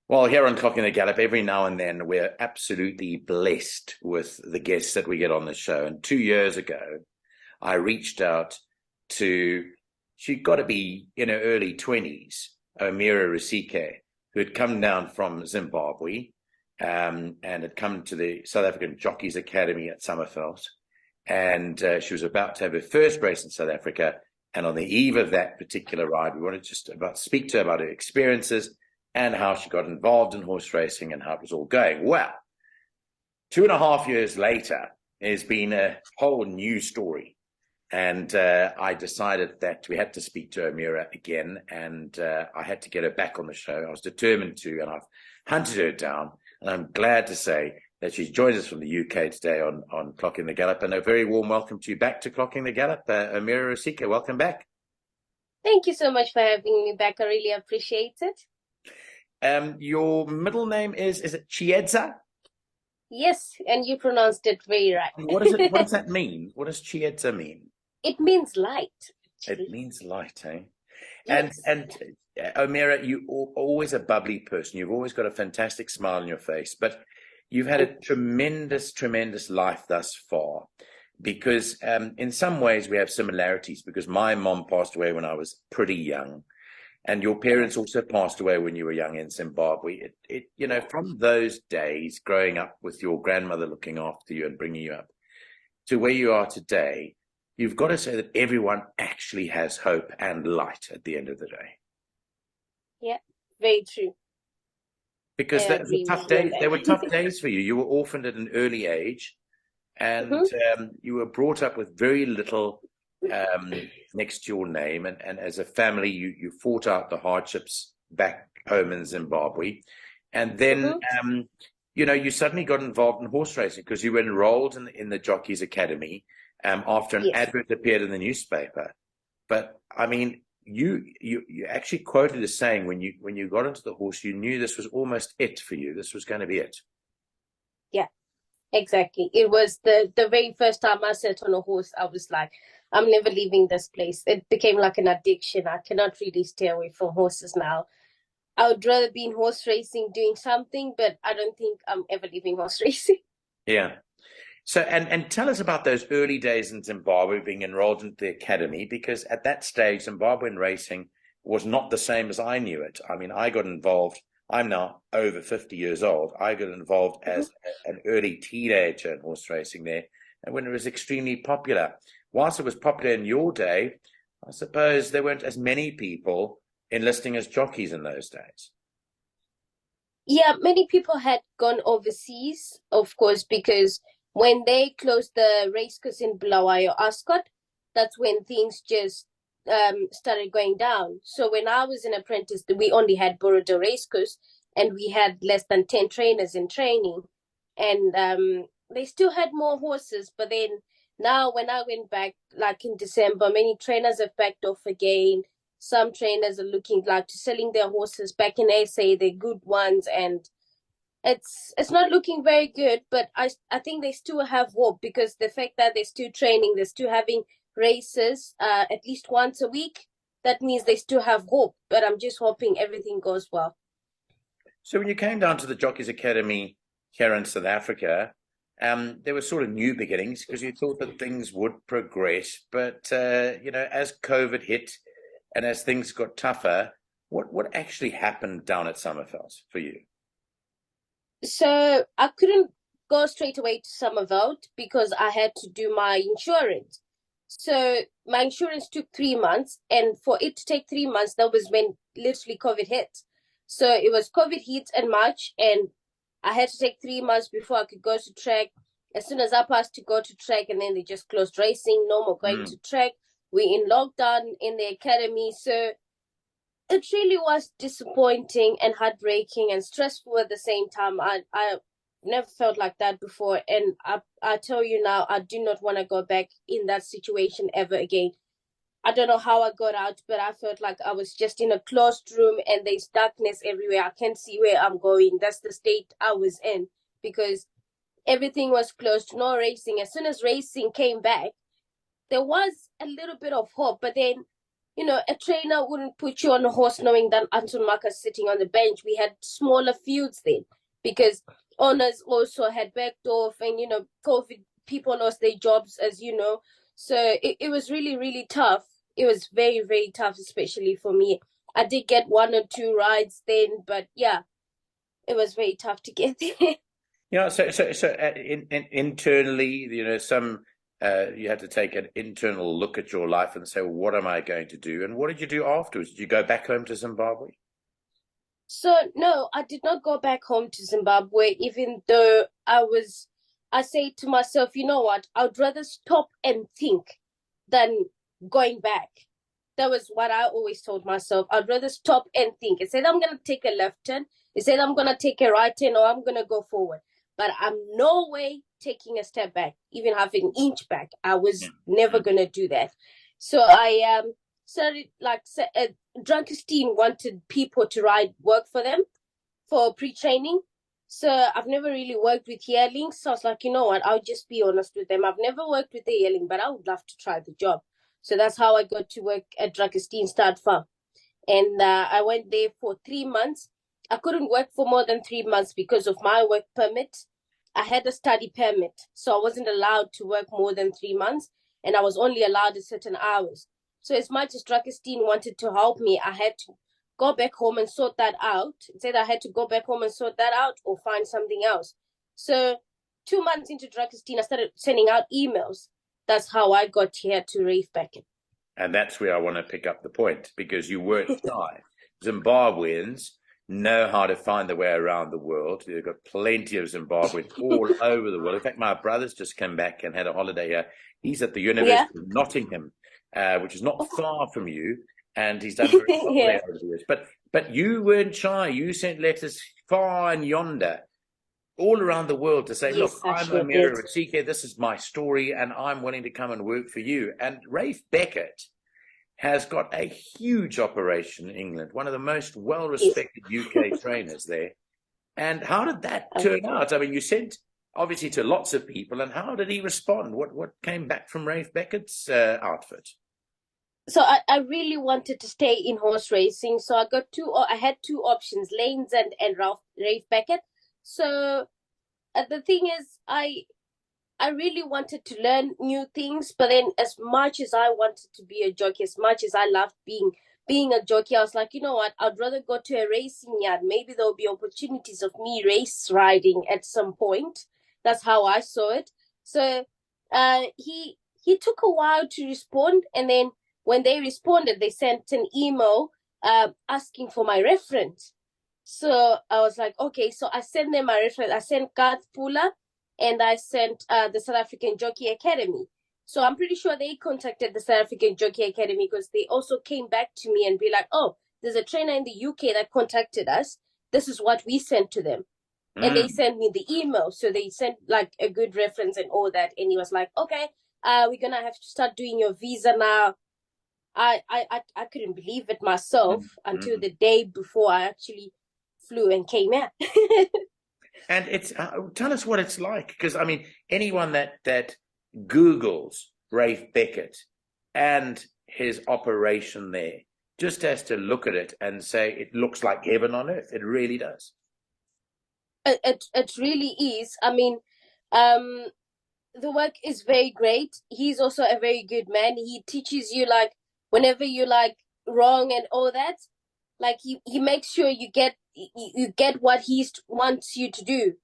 Well, here on Clocking the Gallop, every now and then we're absolutely blessed with the guests that we get on the show. And 2 years ago, I reached out to, she'd got to be in her early 20s, O'Meara Rusike, who had come down from Zimbabwe and had come to the South African Jockeys Academy at Summerfeld. And she was about to have her first race in South Africa. And on the eve of that particular ride, we wanted just about speak to her about her experiences and how she got involved in horse racing and how it was all going. Well, 2.5 years later, there's been a whole new story. And I decided that we had to speak to O'Meara again, and I had to get her back on the show. I was determined to, and I've hunted her down. And I'm glad to say that she's joined us from the UK today on Clocking the Gallop. And a very warm welcome to you back to Clocking the Gallop. O'Meara Rusike, welcome back. Thank you so much for having me back. I really appreciate it. Your middle name is it Chiedza? Yes, and you pronounced it very right. What does that mean? What does Chiedza mean? It means light. It means light, eh? Yes. And O'Meara, you're always a bubbly person. You've always got a fantastic smile on your face, but you've had a tremendous, tremendous life thus far. Because in some ways we have similarities, because my mom passed away when I was pretty young. And your parents also passed away when you were young in Zimbabwe. From those days, growing up with your grandmother looking after you and bringing you up to where you are today, you've got to say that everyone actually has hope and light at the end of the day. Yeah, very true. Because they were tough days for you. You were orphaned at an early age, and you were brought up with very little next to your name, and as a family you fought out the hardships back home in Zimbabwe, and then you suddenly got involved in horse racing because you were enrolled in the Jockeys Academy after an advert appeared in the newspaper. But I mean, you actually quoted as saying when you got into the horse, you knew this was almost it for you. This was going to be it. Yeah, exactly. It was the very first time I sat on a horse, I was like, I'm never leaving this place. It became like an addiction. I cannot really stay away from horses now. I would rather be in horse racing doing something, but I don't think I'm ever leaving horse racing. Yeah. So, and tell us about those early days in Zimbabwe being enrolled into the academy, because at that stage, Zimbabwean racing was not the same as I knew it. I mean, I got involved. I'm now over 50 years old. I got involved as an early teenager in horse racing there, and when it was extremely popular. Whilst it was popular in your day, I suppose there weren't as many people enlisting as jockeys in those days. Yeah, many people had gone overseas, of course, because when they closed the race course in Bulawayo, Ascot, that's when things just started going down. So when I was an apprentice, we only had Borodo race course, and we had less than 10 trainers in training. And they still had more horses, but then now when I went back, like in December, many trainers have backed off again. Some trainers are looking like to selling their horses back in SA, they're good ones, and it's not looking very good, but I think they still have hope, because the fact that they're still training, they're still having races at least once a week, that means they still have hope. But I'm just hoping everything goes well. So when you came down to the Jockeys Academy here in South Africa, there were sort of new beginnings because you thought that things would progress. But, as COVID hit and as things got tougher, what actually happened down at Summerfeld for you? So I couldn't go straight away to Summerveld because I had to do my insurance. So my insurance took 3 months, and for it to take 3 months, that was when literally COVID hit. So it was COVID hit in March, and I had to take 3 months before I could go to track. As soon as I passed to go to track, and then they just closed racing, no more going to track. We're in lockdown in the academy. So it really was disappointing and heartbreaking and stressful at the same time. I never felt like that before, and I tell you now, I do not want to go back in that situation ever again. I don't know how I got out, but I felt like I was just in a closed room and there's darkness everywhere. I can't see where I'm going. That's the state I was in, because everything was closed, no racing. As soon as racing came back, there was a little bit of hope, but then a trainer wouldn't put you on a horse knowing that Anton Marcus sitting on the bench. We had smaller fields then because owners also had backed off, and COVID, people lost their jobs, as you know. So it was really, really tough. It was very, very tough, especially for me. I did get 1 or 2 rides then, but yeah, it was very tough to get there. Internally, some you had to take an internal look at your life and say, well, what am I going to do? And what did you do afterwards? Did you go back home to Zimbabwe? So no, I did not go back home to Zimbabwe, even though I say to myself, you know what, I'd rather stop and think than going back. That was what I always told myself. I'd rather stop and think. It said I'm going to take a left turn. It said I'm going to take a right turn, or I'm going to go forward. But I'm no way taking a step back, even half an inch back. I was never going to do that. So I started, Drunkestein wanted people to work for them for pre-training. So I've never really worked with yearlings. So I was like, you know what, I'll just be honest with them. I've never worked with a yearling, but I would love to try the job. So that's how I got to work at Drunkestein Start Farm. And I went there for 3 months. I couldn't work for more than 3 months because of my work permit. I had a study permit, so I wasn't allowed to work more than 3 months, and I was only allowed a certain hours. So as much as Drunkestein wanted to help me, I had to go back home and sort that out. It said I had to go back home and sort that out or find something else. So 2 months into Drunkestein, I started sending out emails. That's how I got here to Rafe Beckett. And that's where I want to pick up the point, because you weren't shy. Zimbabweans know how to find their way around the world. They've got plenty of Zimbabweans all over the world. In fact, my brother's just come back and had a holiday here. He's at the University of Nottingham, which is not far from you, and he's done very well there over the years. But you weren't shy. You sent letters far and yonder, all around the world, to say, look, I'm O'Meara Rusike, this is my story, and I'm willing to come and work for you. And Rafe Beckett has got a huge operation in England, one of the most well-respected UK trainers there. And how did that turn out? I mean, you sent, obviously, to lots of people, and how did he respond? What came back from Rafe Beckett's outfit? So I really wanted to stay in horse racing, so I had 2 options, Lanes and Rafe Beckett. So the thing is, I really wanted to learn new things, but then as much as I wanted to be a jockey, as much as I loved being a jockey, I was like, you know what, I'd rather go to a racing yard. Maybe there'll be opportunities of me race riding at some point. That's how I saw it. So he took a while to respond, and then when they responded, they sent an email asking for my reference. So I was like, okay, so I sent them my reference. I sent Garth Pula, and I sent the South African Jockey Academy. So I'm pretty sure they contacted the South African Jockey Academy, because they also came back to me and be like, oh, there's a trainer in the UK that contacted us. This is what we sent to them. And they sent me the email. So they sent like a good reference and all that. And he was like, okay, we're going to have to start doing your visa now. I couldn't believe it myself until the day before I actually flew and came here. And it's tell us what it's like, because I mean, anyone that Googles Rafe Beckett and his operation there just has to look at it and say it looks like heaven on earth. It really does. It really is. I mean, the work is very great. He's also a very good man. He teaches you, like, whenever you're like wrong and all that, like he makes sure you get what he wants you to do.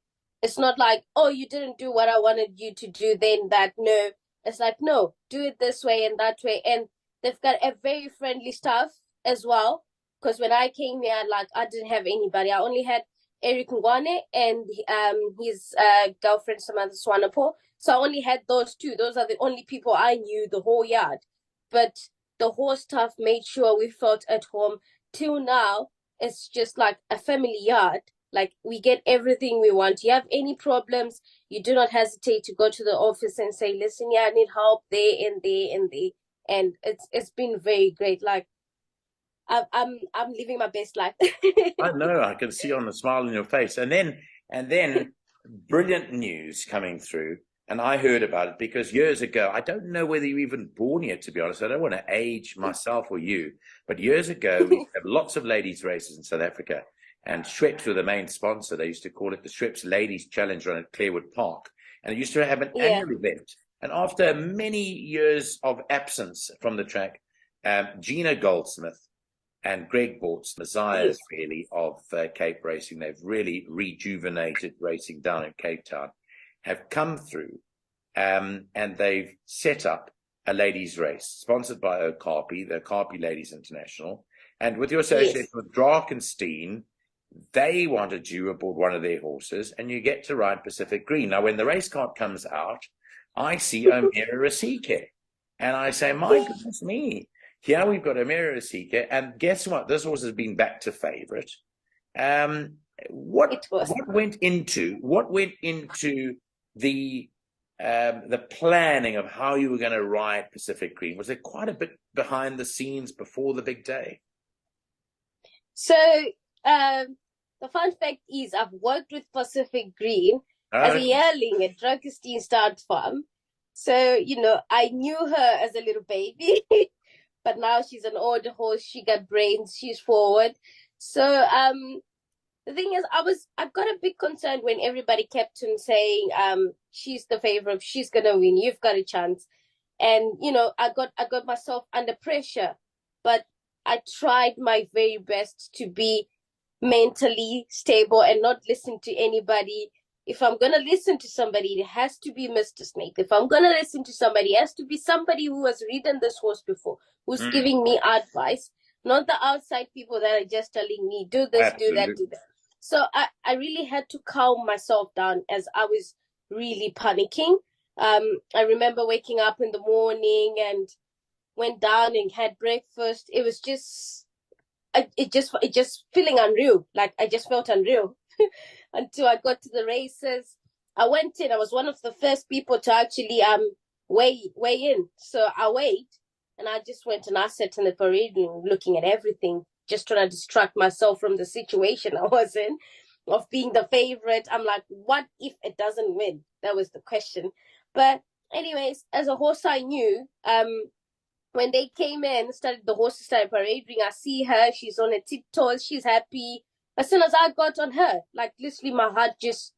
It's not like, oh, you didn't do what I wanted you to do, then that. No, it's like, no, do it this way and that way. And they've got a very friendly staff as well, because when I came here, like, I didn't have anybody. I only had Eric Ngwane and his girlfriend Samantha Swanapo. So I only had those 2. Those are the only people I knew the whole yard. But the whole staff made sure we felt at home. Till now, it's just like a family yard. Like, we get everything we want. You have any problems, you do not hesitate to go to the office and say, listen, yeah, I need help there and there and there. And it's been very great. Like, I'm living my best life. I know, I can see on the smile on your face. And then brilliant news coming through. and I heard about it because years ago, I don't know whether you were even born yet, to be honest. I don't want to age myself or you, but years ago, we had lots of ladies races in South Africa, and Schweppes were the main sponsor. They used to call it the Schweppes Ladies Challenge Run at Clarewood Park, and it used to have an annual event. And after many years of absence from the track, Gina Goldsmith and Greg Bortz, messiahs really of Cape racing, they've really rejuvenated racing down in Cape Town, have come through, and they've set up a ladies' race sponsored by Okapi, the Okapi Ladies International, and with your association with Drakenstein, they wanted you aboard one of their horses, and you get to ride Pacific Green. Now, when the race card comes out, I see O'Meara Rusike, and I say, my goodness me, here we've got O'Meara Rusike, and guess what? This horse has been back to favourite. What went into the planning of how you were going to ride Pacific Green? Was there quite a bit behind the scenes before the big day? So the fun fact is I've worked with Pacific Green as a yearling at Drakenstein Stud Farm. So, I knew her as a little baby, but now she's an older horse. She got brains. She's forward. So the thing is, I've got a big concern when everybody kept on saying, she's the favorite, she's gonna win, you've got a chance. And I got myself under pressure, but I tried my very best to be mentally stable and not listen to anybody. If I'm gonna listen to somebody, it has to be Mr. Snake. If I'm gonna listen to somebody, it has to be somebody who has ridden this horse before, who's giving me advice, not the outside people that are just telling me, do this, do that, do that. So I really had to calm myself down as I was really panicking. I remember waking up in the morning and went down and had breakfast. It was just, it just feeling unreal. Like I just felt unreal until I got to the races. I went in. I was one of the first people to actually weigh in. So I weighed, and I just went and I sat in the parade room looking at everything, just trying to distract myself from the situation I was in of being the favorite. I'm like, what if it doesn't win? That was the question. But anyways, as a horse I knew, when they came in, the horses started parading, I see her, she's on her tiptoes, she's happy. As soon as I got on her, like literally my heart just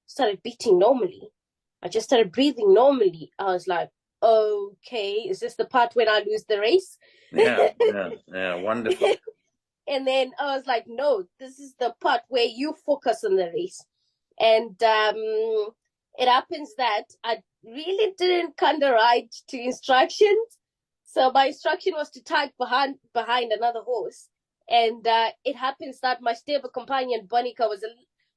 started beating normally. I just started breathing normally. I was like, okay, is this the part when I lose the race? Yeah, wonderful. And then I was like, no, this is the part where you focus on the race. And it happens that I really didn't kind of ride to instructions. So my instruction was to tag behind another horse. And it happens that my stable companion, Bonica,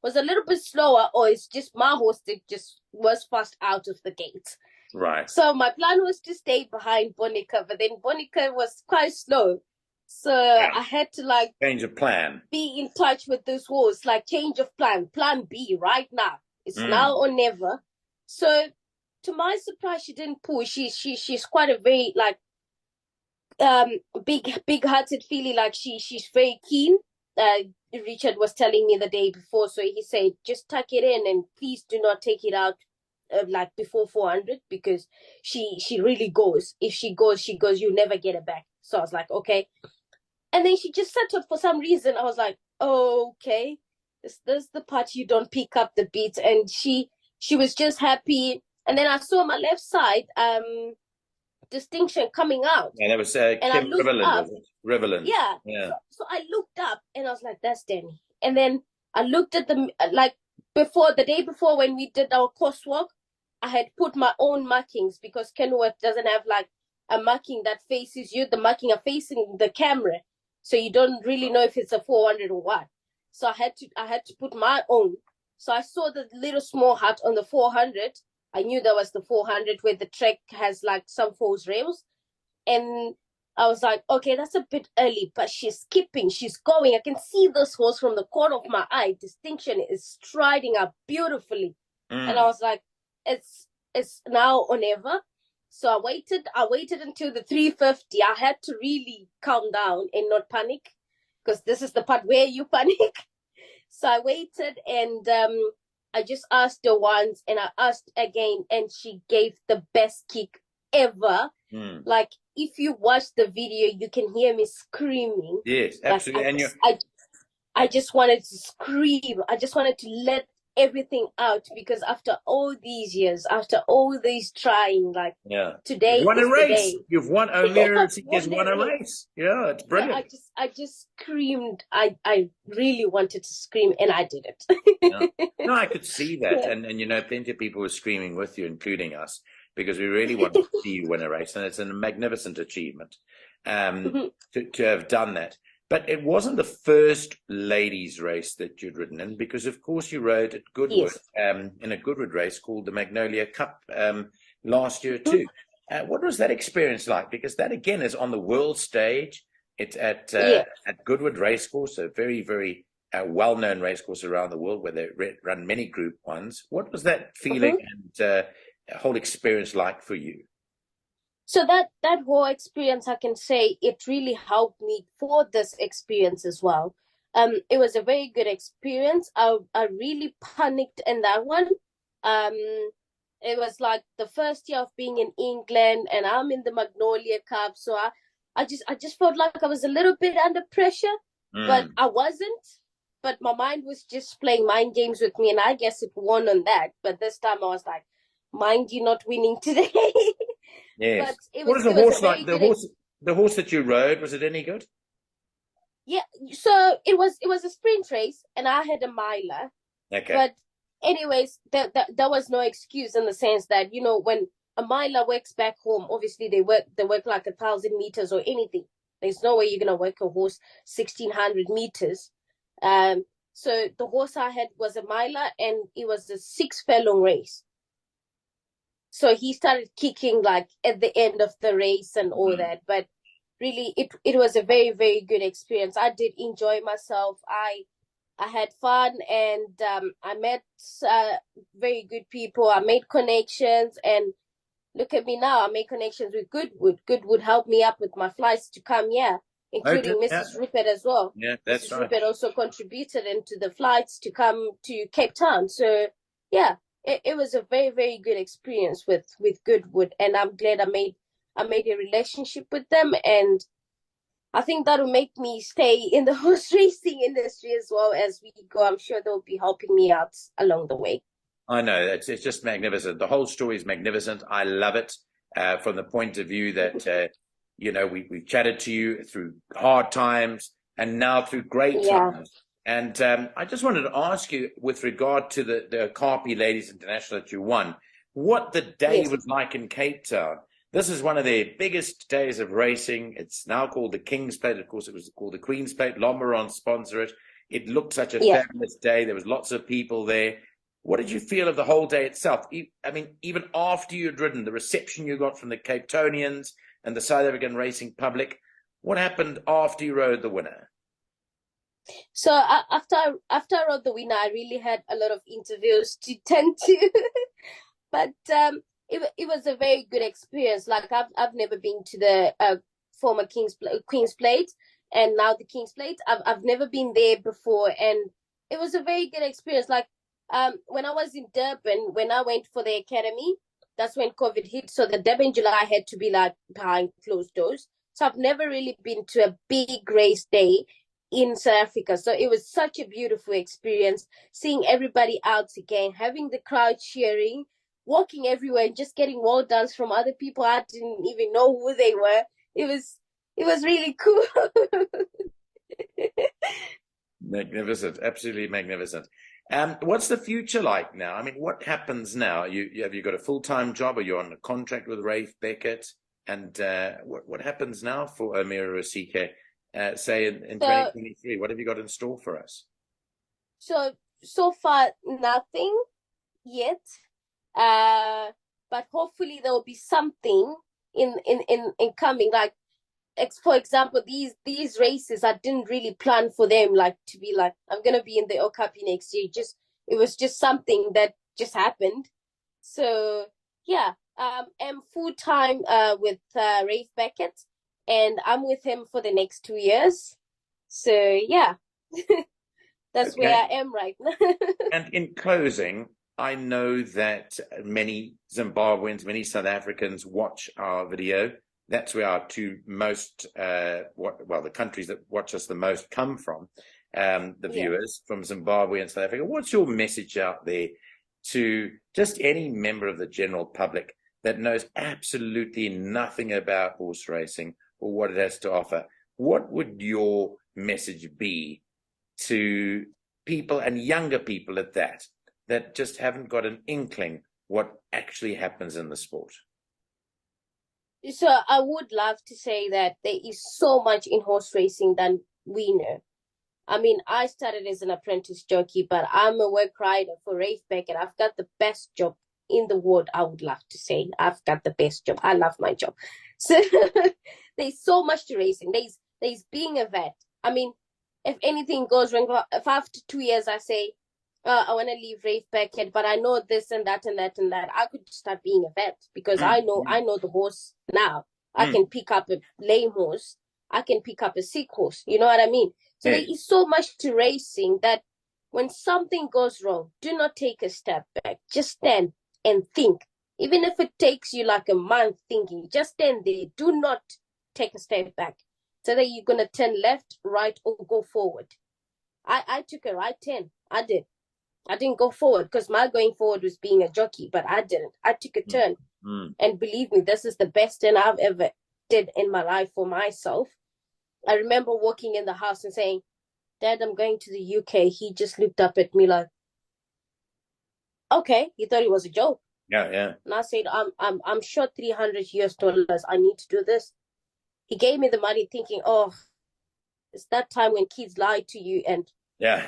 was a little bit slower, or it's just my horse that just was fast out of the gate. Right. So my plan was to stay behind Bonica, but then Bonica was quite slow. So I had to change of plan, be in touch with this horse, change of plan B right now. It's now or never. So to my surprise, she didn't pull. She's quite a very big hearted filly. She's very keen. Richard was telling me the day before, so he said, just tuck it in and please do not take it out before 400, because she really goes. If she goes, you never get it back. So I was like, okay. And then she just settled for some reason. I was like, oh, okay, this is the part you don't pick up the beat. And she was just happy. And then I saw my left side distinction coming out. And it was Kim Riverland. Yeah. So I looked up and I was like, that's Danny. And then I looked at the the day before when we did our coursework, I had put my own markings because Kenworth doesn't have a marking that faces you. The marking are facing the camera. So you don't really know if it's a 400 or what. So I had to put my own. So I saw the little small hut on the 400. I knew that was the 400 where the track has some false rails. And I was like, okay, that's a bit early, but she's skipping, she's going. I can see this horse from the corner of my eye. Distinction is striding up beautifully. And I was like, it's now or never. So I waited until the 350. I had to really calm down and not panic, because this is the part where you panic. So I waited, and I just asked her once and I asked again, and she gave the best kick ever. Like, if you watch the video, you can hear me screaming. Yes, absolutely. Like, I just wanted to scream. I just wanted to let everything out, because after all these years, after all this trying, like, today you've won is a race. the day. You've won. O'Meara Rusike has won a race. Yeah, it's brilliant. So I just screamed. I really wanted to scream, and I did it. No, I could see that, and plenty of people were screaming with you, including us, because we really wanted to see you win a race, and it's a magnificent achievement to have done that. But it wasn't the first ladies' race that you'd ridden in, because, of course, you rode at Goodwood in a Goodwood race called the Magnolia Cup last year too. What was that experience like? Because that, again, is on the world stage. It's at Goodwood Racecourse, a very, very well-known racecourse around the world, where they run many Group 1s. What was that feeling and whole experience like for you? So that whole experience, I can say it really helped me for this experience as well. It was a very good experience. I really panicked in that one. It was like the first year of being in England, and I'm in the Magnolia Cup, so I just felt like I was a little bit under pressure, but I wasn't. But my mind was just playing mind games with me, and I guess it won on that. But this time I was like, mind you not winning today. Yes. But what was the horse like? The horse that you rode, was it any good? Yeah, so it was a sprint race, and I had a miler. Okay. But anyways, that was no excuse, in the sense that, when a miler works back home, obviously they work like 1,000 meters or anything. There's no way you're gonna work a horse 1,600 meters. So the horse I had was a miler, and it was a 6 furlong race. So he started kicking like at the end of the race and all that. But really, it was a very, very good experience. I did enjoy myself. I had fun, and I met very good people. I made connections, and look at me now. I made connections with Goodwood. Goodwood helped me up with my flights to come here, including Mrs. Rupert as well. Yeah, that's Mrs. right. Rupert also contributed into the flights to come to Cape Town. So yeah, it was a very, very good experience with Goodwood, and I'm glad I made a relationship with them, and I think that'll make me stay in the horse racing industry as well as we go. I'm sure they'll be helping me out along the way. I know, it's just magnificent. The whole story is magnificent. I love it from the point of view that we chatted to you through hard times and now through great times. And I just wanted to ask you, with regard to the Okapi Ladies International that you won, what the day was like in Cape Town. This is one of their biggest days of racing. It's now called the King's Plate. Of course, it was called the Queen's Plate. L'Omeron sponsor it. It looked such a fabulous day. There was lots of people there. What did you feel of the whole day itself? I mean, even after you'd ridden, the reception you got from the Cape Townians and the South African racing public, what happened after you rode the winner? So after I rode the winner, I really had a lot of interviews to tend to, but it was a very good experience. Like, I've never been to the former Queen's Plate, and now the King's Plate. I've never been there before, and it was a very good experience. Like, when I was in Durban, when I went for the academy, that's when COVID hit. So the Durban July had to be like behind closed doors. So I've never really been to a big race day in South Africa. So it was such a beautiful experience, seeing everybody out again, having the crowd cheering, walking everywhere, and just getting well dance from other people I didn't even know who they were. It was really cool. Magnificent, absolutely magnificent. What's the future like now? I mean, what happens now? Have you got a full-time job, or you're on a contract with Rafe Beckett? And what happens now for O'Meara Rusike, say in 2023? What have you got in store for us? So far, nothing yet. But hopefully there will be something in coming. Like, for example, these races, I didn't really plan for them, like, to be like, I'm gonna be in the Okapi next year. It was just something that just happened. So yeah, I'm full time with Rafe Beckett, and I'm with him for the next 2 years. So yeah, That's where I am right now. And in closing, I know that many Zimbabweans, many South Africans watch our video. That's where our two most, the countries that watch us the most come from, the viewers from Zimbabwe and South Africa. What's your message out there to just any member of the general public that knows absolutely nothing about horse racing or what it has to offer? What would your message be to people, and younger people at that just haven't got an inkling what actually happens in the sport? So I would love to say that there is so much in horse racing than we know. I mean, I started as an apprentice jockey, but I'm a work rider for Rafe Beckett. I've got the best job in the world, I would love to say. I've got the best job. I love my job. So there's so much to racing. There's being a vet. I mean, if anything goes wrong, if after 2 years I say, I want to leave Rafe Beckett, but I know this and that and that and that, I could start being a vet because I know the horse now. I can pick up a lame horse. I can pick up a sick horse. You know what I mean? So there is so much to racing that when something goes wrong, do not take a step back. Just stand and think. Even if it takes you like a month thinking, just stand there. Do not take a step back. So that you're going to turn left, right, or go forward. I took a right turn. I did. I didn't go forward because my going forward was being a jockey, but I didn't. I took a turn. And believe me, this is the best turn I've ever did in my life for myself. I remember walking in the house and saying, Dad, I'm going to the UK. He just looked up at me like, okay, he thought it was a joke. Yeah. And I said, I'm short $300. I need to do this. He gave me the money thinking, oh, it's that time when kids lie to you, and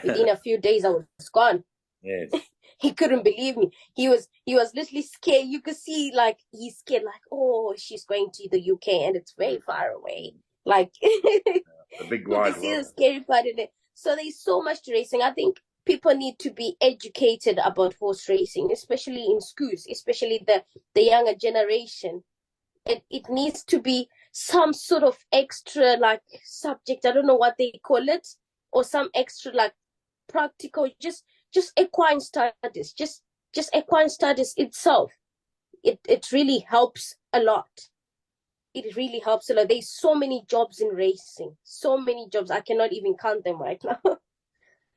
within a few days I was gone. Yes. He couldn't believe me. He was literally scared. You could see like he's scared, like, oh, she's going to the UK and it's very far away. Like the big wide you could see the scary part in it. So there's so much to racing. I think people need to be educated about horse racing, especially in schools, especially the younger generation. It needs to be some sort of extra like subject. I don't know what they call it, or some extra like practical, just equine studies, just equine studies itself. It really helps a lot. It really helps a lot. There's so many jobs in racing, so many jobs. I cannot even count them right now.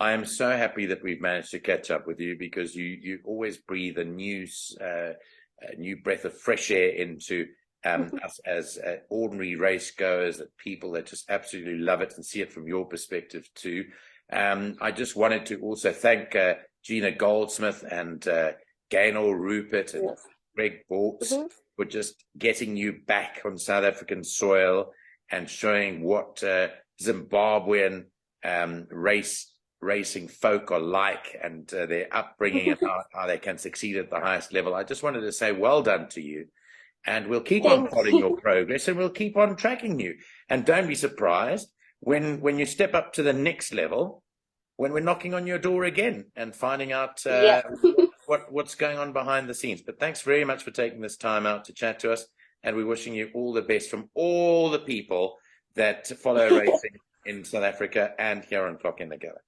I am so happy that we've managed to catch up with you, because you always breathe a new breath of fresh air into us as ordinary race goers, that people that just absolutely love it and see it from your perspective too. I just wanted to also thank Gina Goldsmith and Gaynor Rupert and Greg Borks for just getting you back on South African soil and showing what Zimbabwean racing folk are like, and their upbringing and how they can succeed at the highest level. I just wanted to say well done to you. And we'll keep on following your progress, and we'll keep on tracking you. And don't be surprised when you step up to the next level, when we're knocking on your door again and finding out what's going on behind the scenes. But thanks very much for taking this time out to chat to us, and we're wishing you all the best from all the people that follow racing in South Africa and here on Clocking the Gallop.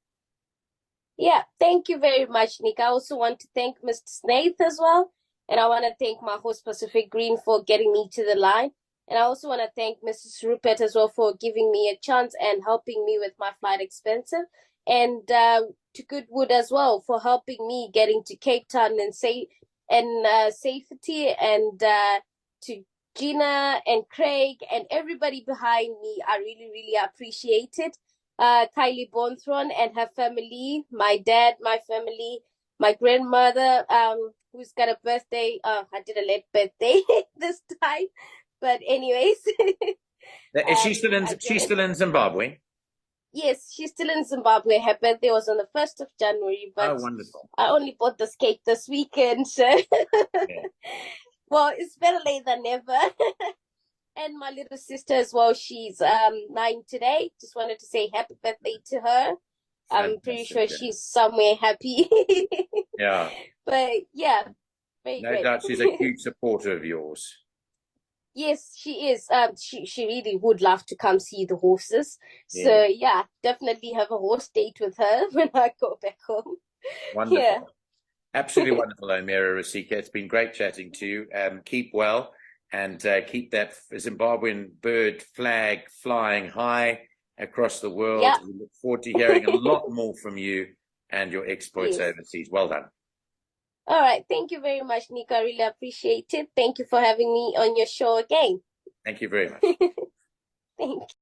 Yeah, thank you very much, Nick. I also want to thank Mr. Snaith as well. And I want to thank my host, Pacific Green, for getting me to the line. And I also want to thank Mrs. Rupert as well for giving me a chance and helping me with my flight expenses. And to Goodwood as well for helping me getting to Cape Town and safety. And to Gina and Craig and everybody behind me, I really, really appreciate it. Kylie Bonthron and her family, my dad, my family, my grandmother, who's got a birthday. I did a late birthday this time, but anyways. Is she still in? She's still in Zimbabwe. Yes, she's still in Zimbabwe. Her birthday was on the 1st of January, but wonderful. I only bought the cake this weekend, so well, it's better late than never. And my little sister as well, she's 9 today. Just wanted to say happy birthday to her. I'm pretty sure she's somewhere happy. Yeah. But yeah, very no great. doubt she's a huge supporter of yours. Yes, she is. She really would love to come see the horses. So Yeah. yeah, definitely have a horse date with her when I go back home. Yeah. Wonderful. Absolutely wonderful, O'Meara Rusike. It's been great chatting to you. Keep well and keep that Zimbabwean bird flag flying high across the world. Yeah. We look forward to hearing a lot more from you and your exploits Yes. overseas. Well done. All right. Thank you very much, Nico. I really appreciate it. Thank you for having me on your show again. Thank you very much. Thank you.